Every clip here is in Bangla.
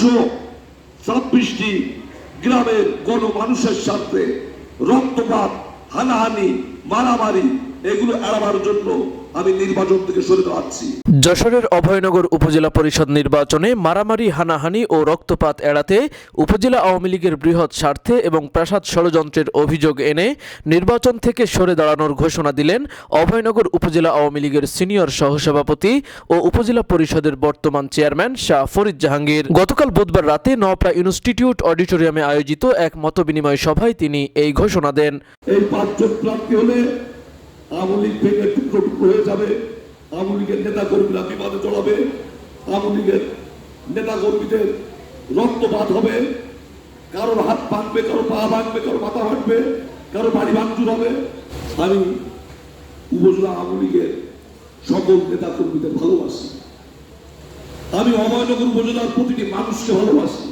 126টি গ্রামের গণমানুষের স্বার্থে রক্তপাত, হানাহানি, মারামারি এগুলো এড়াবার জন্য আমি নির্বাচন থেকে সরে দাঁড়াচ্ছি। যশোরের অভয়নগর উপজেলা পরিষদ নির্বাচনে মারামারি, হানাহানি ও রক্তপাত এড়াতে উপজেলা আওয়ামী লীগের বৃহৎ স্বার্থে এবং প্রাসাদ ষড়যন্ত্রের অভিযোগ এনে নির্বাচন থেকে সরে দাঁড়ানোর ঘোষণা দিলেন অভয়নগর উপজেলা আওয়ামী লীগের সিনিয়র সহসভাপতি ও উপজেলা পরিষদের বর্তমান চেয়ারম্যান শাহ ফরিদ জাহাঙ্গীর। গতকাল বুধবার রাতে নওপাড়া ইনস্টিটিউট অডিটোরিয়ামে আয়োজিত এক মতবিনিময় সভায় তিনি এই ঘোষণা দেন। এই 5 জন প্রার্থী হলে আওয়ামী লীগ ভেঙে টুকরো টুকরো হয়ে যাবে, আওয়ামী লীগের নেতা কর্মীরা বিপদে চড়াবে, আওয়ামী লীগের নেতা কর্মীদের রক্তপাত হবে, কারোর হাত ভাঙবে, কারো পা ভাঙবে, কারো মাথা ভাঙবে, কারো বাড়ি ভাঙচুর হবে। আমি উপজেলা আওয়ামী লীগের সকল নেতা কর্মীদের ভালোবাসি, আমি অভয়নগর উপজেলার প্রতিটি মানুষকে ভালোবাসি।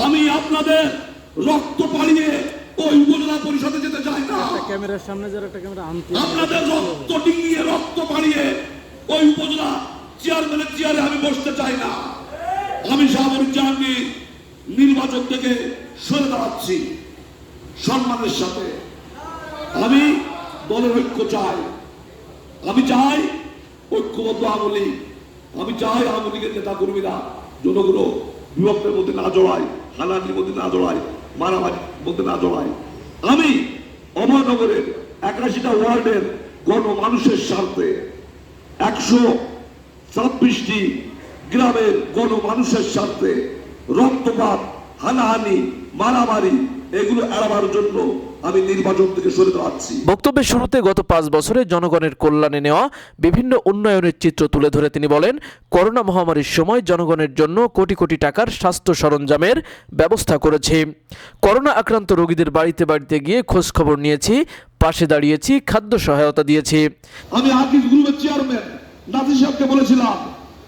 আমি আপনাদের রক্ত পাড়িয়ে ওই উপজেলা পরিষদে যেতে চাই না। ক্যামেরার সামনে যারা একটা ক্যামেরা আনতে আপনাদের রক্ত ডিঙিয়ে রক্ত পাড়িয়ে ওই উপজেলা চেয়ারম্যানের চেয়ারে আমি বসতে চাই না। আমি শাহ ফরিদ জাহাঙ্গীর নির্বাচন থেকে সরে দাঁড়াচ্ছি সম্মানের সাথে। আমি দলের ঐক্য চাই, আমি চাই ঐক্যবদ্ধ আওয়ামী লীগ, আমি চাই আওয়ামী লীগের নেতা কর্মীরা জনগুলো বিভক্তের মধ্যে না জড়ায়, হানাহানির মধ্যে না জড়ায়, মারামারির মধ্যে না জড়ায়। আমি অভয়নগরের 81টা ওয়ার্ডের গণমানুষের স্বার্থে 126টি গ্রামের গণমানুষের স্বার্থে রক্তপাত, হানাহানি, মারামারি এগুলো এড়াবার জন্য আমি নির্বাচন থেকে সরে দাঁড়াচ্ছি। বক্তব্যের শুরুতে গত 5 বছরে জনগণের কল্যাণে নেওয়া বিভিন্ন উন্নয়নের চিত্র তুলে ধরে তিনি বলেন, করোনা মহামারীর সময় জনগণের জন্য কোটি কোটি টাকার স্বাস্থ্য সরঞ্জামের ব্যবস্থা করেছে। করোনা আক্রান্ত রোগীদের বাড়িতে বাড়িতে গিয়ে খোঁজ খবর নিয়েছি, পাশে দাঁড়িয়েছি, খাদ্য সহায়তা দিয়েছি। আমি আকিজ গ্রুপের চেয়ারম্যান নাজির সাহেবকে বলেছিলাম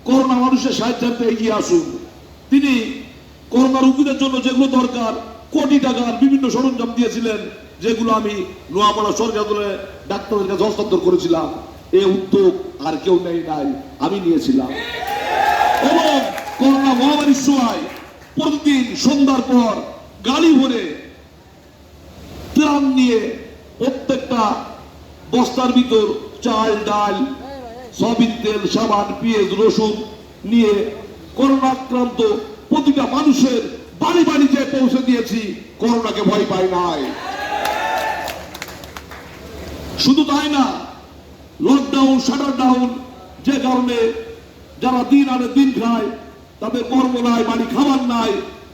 করোনা মানুষের সাহায্যার্থে এগিয়ে আসুন। তিনি করোনা রোগীদের জন্য যেগুলো দরকার কোটি টাকার বিভিন্ন সরঞ্জাম দিয়েছিলেন, যেগুলো আমি নোয়াপাড়া সরকারি ডাক্তারের কাছে হস্তান্তর করেছিলাম। এই উদ্যোগ আর কেউ নেই নাই, আমি নিয়েছিলাম। এবং করোনা মহামারীর সময় প্রতিদিন সন্ধ্যার পর গাড়ি ভরে ত্রাণ নিয়ে প্রত্যেকটা বস্তার ভিতর চাল, ডাল, সয়াবিন তেল, সাবান, পেঁয়াজ, রসুন নিয়ে করোনা আক্রান্ত প্রতিটা মানুষের বাড়ি বাড়ি যে পৌঁছে দিয়েছি। করোনাকে ভয় পাই নাই। শুধু তাই না, লকডাউন, শাটার ডাউন, যে কারণে যারা দিন আনে দিন খায়, তাদের কর্ম নাই, বাড়ি খাবার নাই,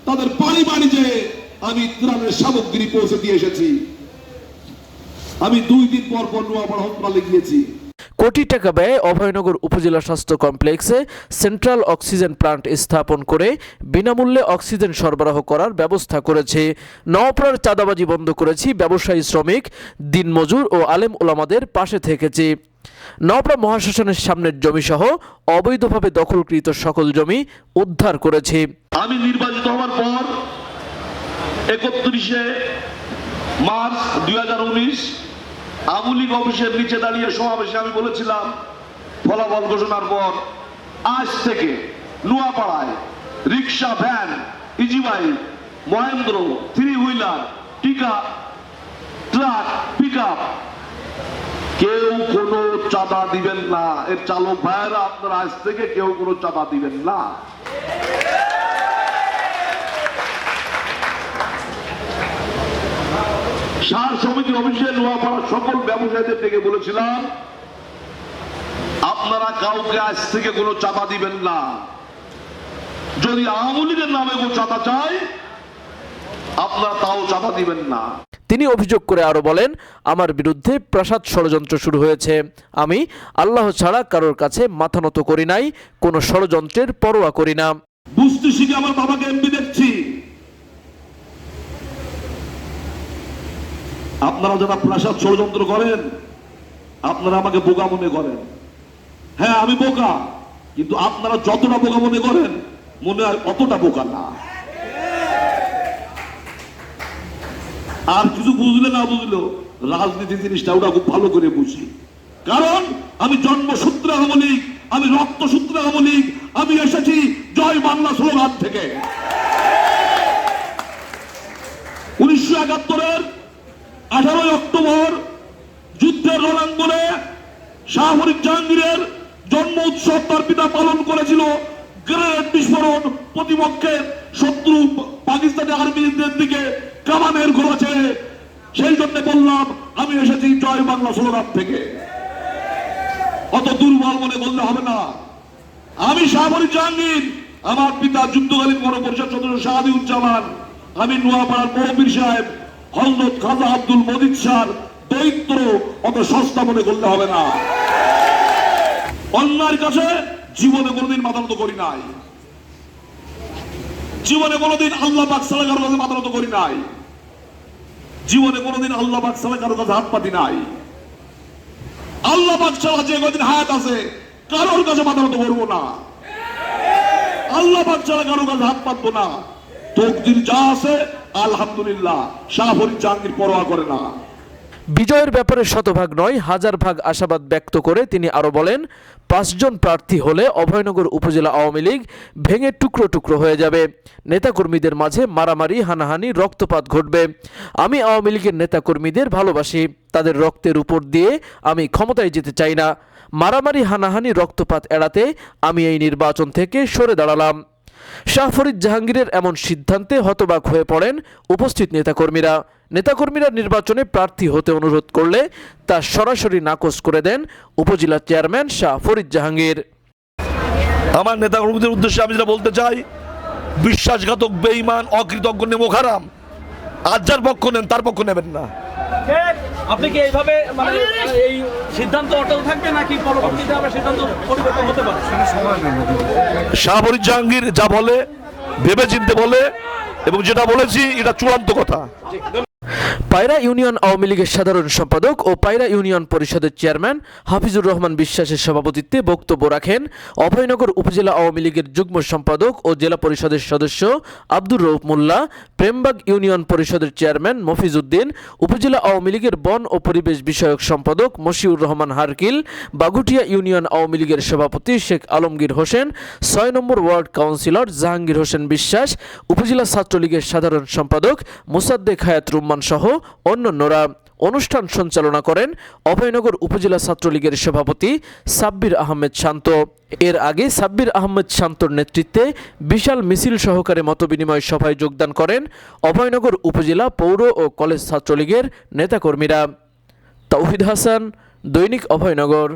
তাদের বাড়ি বাড়ি যে আমি ত্রাণের সামগ্রী পৌঁছে দিয়ে এসেছি। আমি 2 দিন পর পর নোয়াপাড়া হাসপাতালে গিয়েছি। কোটি টাকা ব্যয়ে অভয়নগর উপজেলা স্বাস্থ্য কমপ্লেক্সে সেন্ট্রাল অক্সিজেন প্লান্ট স্থাপন করে বিনামূল্যে অক্সিজেন সরবরাহ করার ব্যবস্থা করেছে। নওপাড়ার চাঁদাবাজি বন্ধ করেছি, ব্যবসায়ী, শ্রমিক, দিনমজুর ও আলেম ওলামাদের পাশে থেকেছি। নওপাড়া মহাশ্মশানের সামনের জমিসহ অবৈধভাবে দখলকৃত সকল জমি উদ্ধার করেছি। আমি নির্বাচিত হওয়ার পর 31শে মার্চ 2019 আওয়ামী লীগ অফিসের নিচে দাঁড়িয়ে সমাবেশে আমি বলেছিলাম, ফলাফল ঘোষণার পর আজ থেকে নোয়াপাড়ায় rickshaw, van, easy bike, Mahindra, 3 wheeler, truck, pickup কেউ কোনো চাঁদা দিবেন না। এর চালক ভাইয়েরা আপনারা আজ থেকে কেউ কোনো চাঁদা দিবেন না। সার সমিতি অফিসে নোয়াপাড়ার সকল ব্যবসায়ীদের থেকে বলেছিলাম, আপনারা কাউকে আজ থেকে কোনো চাঁদা দিবেন না। যদি আওয়ামী লীগের নামে কোনো চাঁদা চায়, আপনারা তাও চাঁদা দিবেন না। তিনি অভিযোগ করে আরো বলেন, আমার বিরুদ্ধে প্রাসাদ ষড়যন্ত্র শুরু হয়েছে। আমি আল্লাহ ছাড়া কারোর কাছে মাথা নত করি নাই, কোনো ষড়যন্ত্রের পরোয়া করি না। বুঝতে শিখে আমার বাবাকে এমপি দেখছি। আপনারা যারা প্রাসাদ ষড়যন্ত্র করেন, আপনারা আমাকে বোকা মনে করেন। হ্যাঁ, আমি বোকা, কিন্তু আপনারা যতটা বোকা মনে করেন মনে হয় অতটা বোকা না। আর কিছু বুঝলে না বুঝলেও রাজনীতি জিনিসটা ওটা খুব ভালো করে বুঝি। কারণ আমি জন্মসূত্রে আওয়ামী লীগ, আমি রক্তসূত্রে আওয়ামী লীগ, আমি এসেছি জয় বাংলা। বাংলা স্লোগান থেকে। 1971-এর 18 অক্টোবর যুদ্ধের রণাঙ্গনে শাহ ফরিদ জাহাঙ্গীরের জন্ম উৎসব তার পিতা পালন করেছিল। গ্রেনেড বিস্ফোরণ, প্রতিপক্ষের শত্রু পাকিস্তানি আর্মিদের দিকে কামানের গোলা ছেড়ে। সেই জন্য বললাম আমি এসেছি জয় বাংলা স্লোগান থেকে। অত দুর্বল মনে বললে হবে না। আমি শাহ ফরিদ জাহাঙ্গীর, আমার পিতা যুদ্ধকালীন গণপরিষদ সদস্য শাহাদিউজ্জামান, আমি নোয়াপাড়ার মহবীর সাহেব হযরত খাজা আব্দুল মজিদ শাহর দৈত্য, অত সস্তা মনে করলে হবে না। অন্যায়ের কাছে জীবনে কোনোদিন মাথা নত করি নাই, জীবনে কোনোদিন আল্লাহ পাক ছাড়া কারো কাছে মাথা নত করি নাই, জীবনে কোনোদিন আল্লাহ পাক ছাড়া কারো কাছে হাত পাতি নাই। আল্লাহ পাক ছাড়া যে কদিন হায়াত আছে কারোর কাছে মাথা নত করবো না, আল্লাহ পাক ছাড়া কারোর কাছে হাত পাতবো না। তকদির যা আছে আলহামদুলিল্লাহ, শাহ ফরিদ জাহাঙ্গীর পরোয়া করে না। বিজয়ের ব্যাপারে শতভাগ নয়, হাজার ভাগ আশাবাদ ব্যক্ত করে তিনি আরো বলেন, 5 জন প্রার্থী হলে অভয়নগর উপজেলা আওয়ামী লীগ ভেঙে টুকরো টুকরো হয়ে যাবে। নেতাকর্মীদের মাঝে মারামারি, হানাহানি, রক্তপাত ঘটবে। আমি আওয়ামী লীগের নেতাকর্মীদের ভালোবাসি, তাদের রক্তের উপর দিয়ে আমি ক্ষমতায় যেতে চাই না। মারামারি, হানাহানি, রক্তপাত এড়াতে আমি এই নির্বাচন থেকে সরে দাঁড়ালাম। শাহ ফরিদ জাহাঙ্গীরের এমন সিদ্ধান্তে হতবাক হয়ে পড়েন উপস্থিত নেতাকর্মীরা। নেতাকর্মীরা নির্বাচনে প্রার্থী হতে অনুরোধ করলে তা সরাসরি নাকচ করে দেন উপজেলা চেয়ারম্যান শাহ ফরিদ জাহাঙ্গীর। আমার নেতাকর্মীদের উদ্দেশ্যে আমি যেটা বলতে চাই, বিশ্বাসঘাতক, বেঈমান, অকৃতজ্ঞ, নেমোখারাম আজ যার পক্ষ নেন তার পক্ষ নেবেন না। আপনি কি এইভাবে মানে এই সিদ্ধান্ত অটল থাকবে নাকি পরবর্তীতে আবার সিদ্ধান্ত পরিবর্তন হতে পারে? শাহ ফরিদ জাহাঙ্গীর যা বলে ভেবে চিনতে বলে, এবং যেটা বলেছি এটা চূড়ান্ত কথা। পায়রা ইউনিয়ন আওয়ামী লীগের সাধারণ সম্পাদক ও পায়রা ইউনিয়ন পরিষদের চেয়ারম্যান হাফিজুর রহমান বিশ্বাসের সভাপতিত্বে বক্তব্য রাখেন অভয়নগর উপজেলা আওয়ামী লীগের যুগ্ম সম্পাদক ও জেলা পরিষদের সদস্য আব্দুর রউফ মোল্লা, প্রেমবাগ ইউনিয়ন পরিষদের চেয়ারম্যান মফিজ উদ্দিন, উপজেলা আওয়ামী লীগের বন ও পরিবেশ বিষয়ক সম্পাদক মশিউর রহমান হারকিল, বাগুটিয়া ইউনিয়ন আওয়ামী লীগের সভাপতি শেখ আলমগীর হোসেন, 6 নম্বর ওয়ার্ড কাউন্সিলর জাহাঙ্গীর হোসেন বিশ্বাস, উপজেলা ছাত্রলীগের সাধারণ সম্পাদক মোসাদ্দেক হায়াত রুম্মান সহ অন্যান্যরা। অনুষ্ঠান সঞ্চালনা করেন অভয়নগর উপজেলা ছাত্রলীগের সভাপতি সাব্বির আহমেদ শান্ত। এর আগে সাব্বির আহমেদ শান্তর নেতৃত্বে বিশাল মিছিল সহকারে মতবিনিময় সভায় যোগদান করেন অভয়নগর উপজেলা পৌর ও কলেজ ছাত্রলীগের নেতাকর্মীরা। তাওহিদ হাসান, দৈনিক অভয়নগর।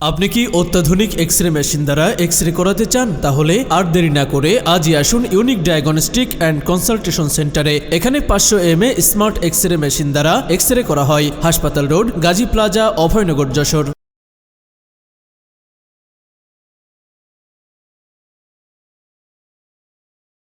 আপনি কি অত্যাধুনিক এক্স-রে মেশিন দ্বারা এক্স-রে করাতে চান? তাহলে আর দেরি না করে আজই আসুন ইউনিক ডায়াগনস্টিক অ্যান্ড কনসালটেশন সেন্টারে। এখানে 500 mA স্মার্ট এক্স-রে মেশিন দ্বারা এক্স-রে করা হয়। হাসপাতাল রোড, গাজী প্লাজা, অভয়নগর, যশোর।